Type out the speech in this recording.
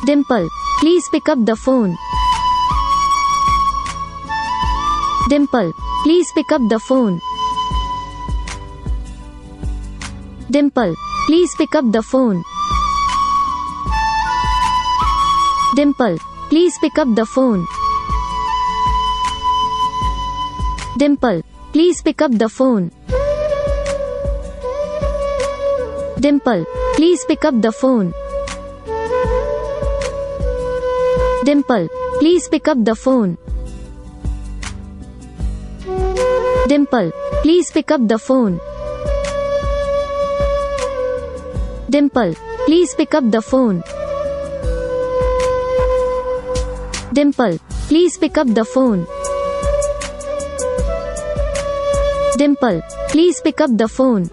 Dimple, please pick up the phone. Dimple, please pick up the phone. Dimple, please pick up the phone. Dimple, please pick up the phone. Dimple, please pick up the phone. Dimple, please pick up the phone. Dimple, please pick up the phone. Dimple, please pick up the phone. Dimple, please pick up the phone. Dimple, please pick up the phone. Dimple, please pick up the phone.